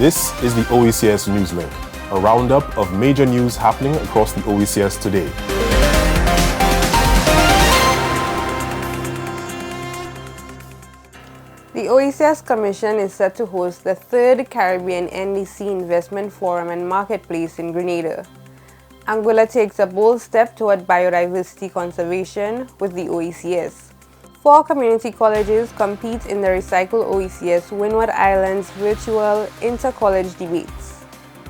This is the Oecs Newslink, a roundup of major news happening across the Oecs today. The Oecs Commission is set to host the third Caribbean NDC Investment Forum and Marketplace in Grenada. Anguilla takes a bold step toward biodiversity conservation with the Oecs. 4 community colleges compete in the Recycle Oecs Windward Islands virtual inter-college debates.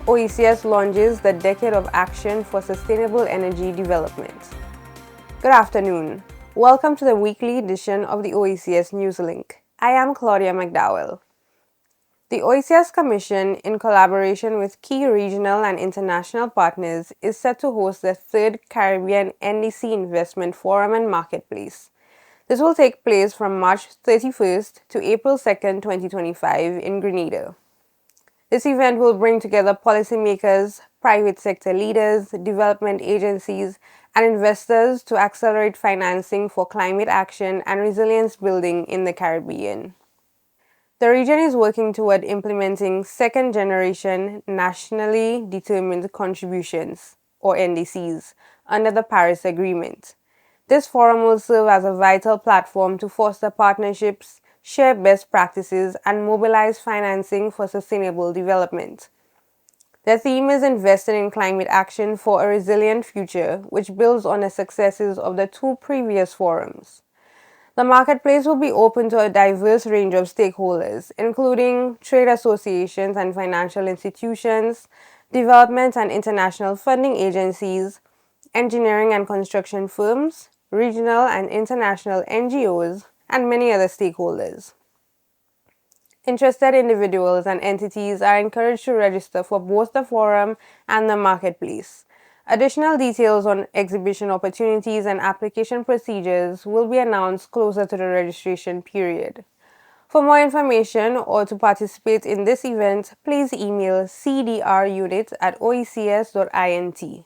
Oecs launches the Decade of Action for Sustainable Energy Development. Good afternoon. Welcome to the weekly edition of the Oecs Newslink. I am Claudia McDowell. The Oecs Commission, in collaboration with key regional and international partners, is set to host the third Caribbean NDC Investment Forum and Marketplace. This will take place from March 31st to April 2nd, 2025 in Grenada. This event will bring together policymakers, private sector leaders, development agencies, and investors to accelerate financing for climate action and resilience building in the Caribbean. The region is working toward implementing second-generation nationally determined contributions, or NDCs, under the Paris Agreement. This forum will serve as a vital platform to foster partnerships, share best practices, and mobilize financing for sustainable development. The theme is Invested in Climate Action for a Resilient Future, which builds on the successes of the 2 previous forums. The marketplace will be open to a diverse range of stakeholders, including trade associations and financial institutions, development and international funding agencies, engineering and construction firms, regional and international NGOs, and many other stakeholders. Interested individuals and entities are encouraged to register for both the forum and the marketplace. Additional details on exhibition opportunities and application procedures will be announced closer to the registration period. For more information or to participate in this event, please email cdrunit@oecs.int.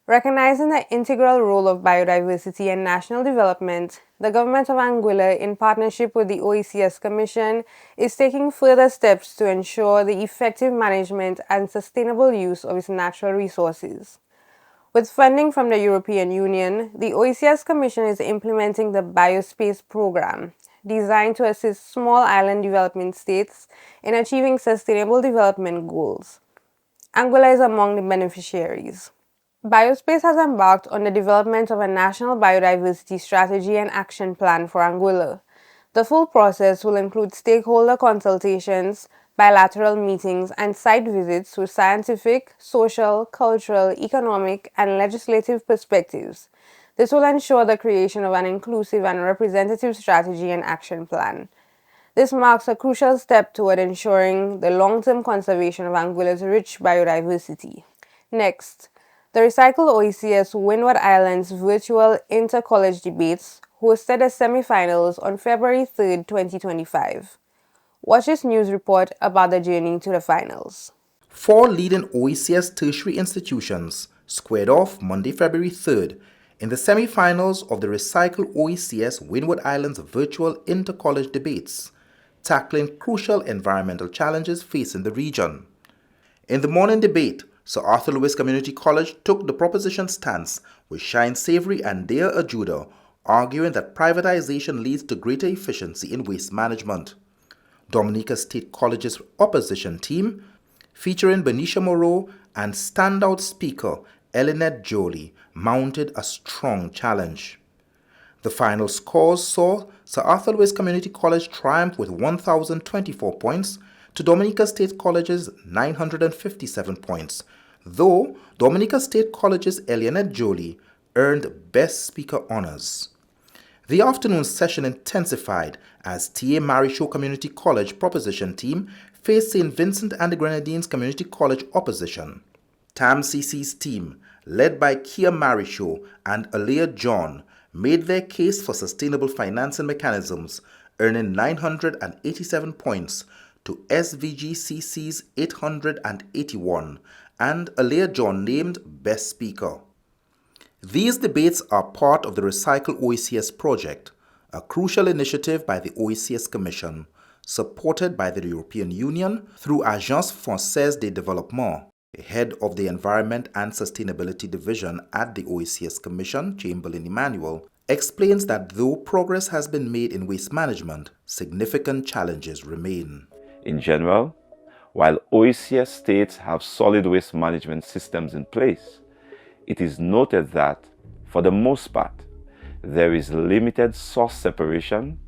Recognizing the integral role of biodiversity in national development, the Government of Anguilla, in partnership with the Oecs Commission, is taking further steps to ensure the effective management and sustainable use of its natural resources. With funding from the European Union, the Oecs Commission is implementing the Biospace Program, designed to assist small island development states in achieving sustainable development goals. Anguilla is among the beneficiaries. Biospace has embarked on the development of a national biodiversity strategy and action plan for Anguilla. The full process will include stakeholder consultations, bilateral meetings, and site visits through scientific, social, cultural, economic, and legislative perspectives. This will ensure the creation of an inclusive and representative strategy and action plan. This marks a crucial step toward ensuring the long-term conservation of Anguilla's rich biodiversity. Next, the Recycle Oecs Windward Islands virtual inter-college debates hosted the semi-finals on February 3, 2025. Watch this news report about the journey to the finals. 4 leading Oecs tertiary institutions squared off Monday, February 3rd in the semi-finals of the Recycle Oecs Windward Islands virtual inter-college debates, tackling crucial environmental challenges facing the region. In the morning debate, Sir Arthur Lewis Community College took the proposition stance with Shine Savory and Dea Ajuda, arguing that privatization leads to greater efficiency in waste management. Dominica State College's opposition team, featuring Benicia Moreau and standout speaker Elinette Jolie, mounted a strong challenge. The final scores saw Sir Arthur Lewis Community College triumph with 1,024 points to Dominica State College's 957 points, though Dominica State College's Elinette Jolie earned Best Speaker honors. The afternoon session intensified as T.A. Marichaud Community College proposition team faced St. Vincent and the Grenadines Community College opposition. TAM-CC's team, led by Kia Marichaud and Alea John, made their case for sustainable financing mechanisms, earning 987 points to SVGCC's 881, and Alea John named Best Speaker. These debates are part of the Recycle Oecs project, a crucial initiative by the Oecs Commission, supported by the European Union through Agence Française de Développement. Head of the Environment and Sustainability Division at the Oecs Commission, Chamberlain Emmanuel, explains that though progress has been made in waste management, significant challenges remain. In general, while Oecs states have solid waste management systems in place, it is noted that, for the most part, there is limited source separation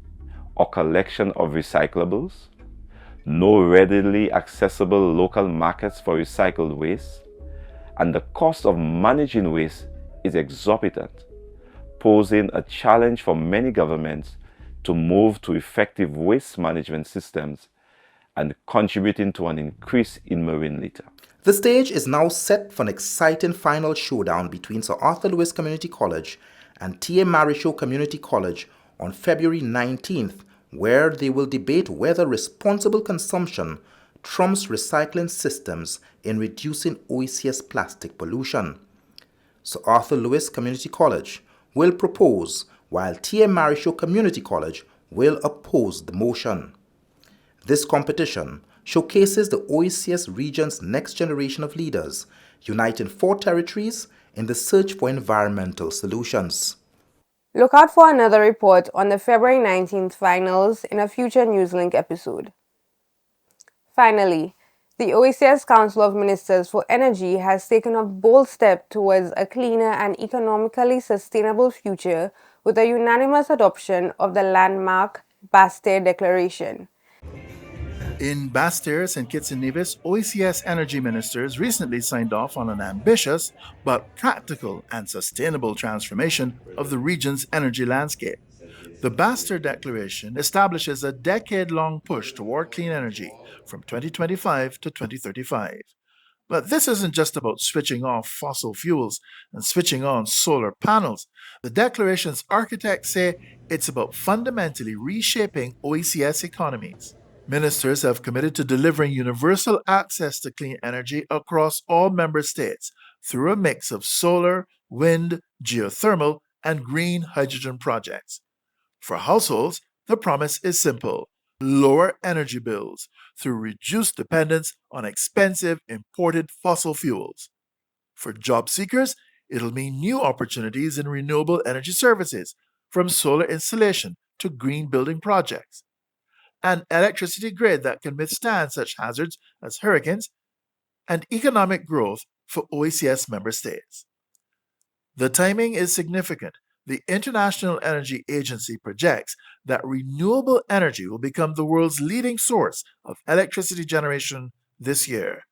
or collection of recyclables, no readily accessible local markets for recycled waste, and the cost of managing waste is exorbitant, posing a challenge for many governments to move to effective waste management systems and contributing to an increase in marine litter. The stage is now set for an exciting final showdown between Sir Arthur Lewis Community College and T.A. Marichaud Community College on February 19th, where they will debate whether responsible consumption trumps recycling systems in reducing Oecs plastic pollution. Sir Arthur Lewis Community College will propose, while T.A. Marichaud Community College will oppose the motion. This competition showcases the Oecs region's next generation of leaders, uniting 4 territories in the search for environmental solutions. Look out for another report on the February 19th finals in a future Newslink episode. Finally, the Oecs Council of Ministers for Energy has taken a bold step towards a cleaner and economically sustainable future with a unanimous adoption of the landmark Basse-Terre Declaration. In Basse-Terre, St. Kitts and Nevis, Oecs energy ministers recently signed off on an ambitious but practical and sustainable transformation of the region's energy landscape. The Basse-Terre Declaration establishes a decade-long push toward clean energy from 2025 to 2035. But this isn't just about switching off fossil fuels and switching on solar panels. The Declaration's architects say it's about fundamentally reshaping Oecs economies. Ministers have committed to delivering universal access to clean energy across all member states through a mix of solar, wind, geothermal, and green hydrogen projects. For households, the promise is simple: lower energy bills through reduced dependence on expensive imported fossil fuels. For job seekers, it'll mean new opportunities in renewable energy services, from solar installation to green building projects. An electricity grid that can withstand such hazards as hurricanes, and economic growth for Oecs member states. The timing is significant. The International Energy Agency projects that renewable energy will become the world's leading source of electricity generation this year.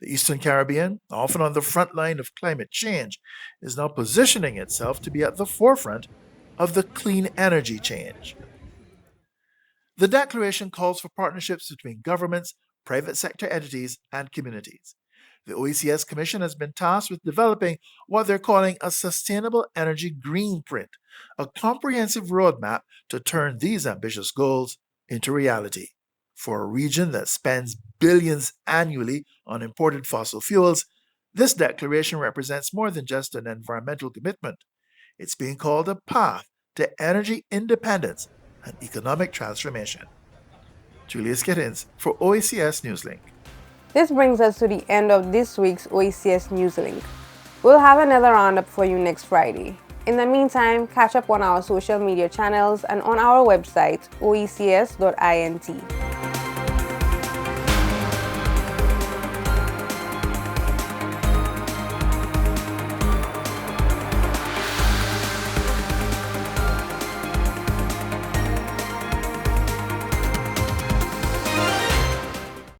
The Eastern Caribbean, often on the front line of climate change, is now positioning itself to be at the forefront of the clean energy change. The Declaration calls for partnerships between governments, private sector entities, and communities. The Oecs Commission has been tasked with developing what they're calling a Sustainable Energy Greenprint, a comprehensive roadmap to turn these ambitious goals into reality. For a region that spends billions annually on imported fossil fuels, this declaration represents more than just an environmental commitment. It's being called a path to energy independence and economic transformation. Julius Gittins for Oecs Newslink. This brings us to the end of this week's Oecs Newslink. We'll have another roundup for you next Friday. In the meantime, catch up on our social media channels and on our website, oecs.int.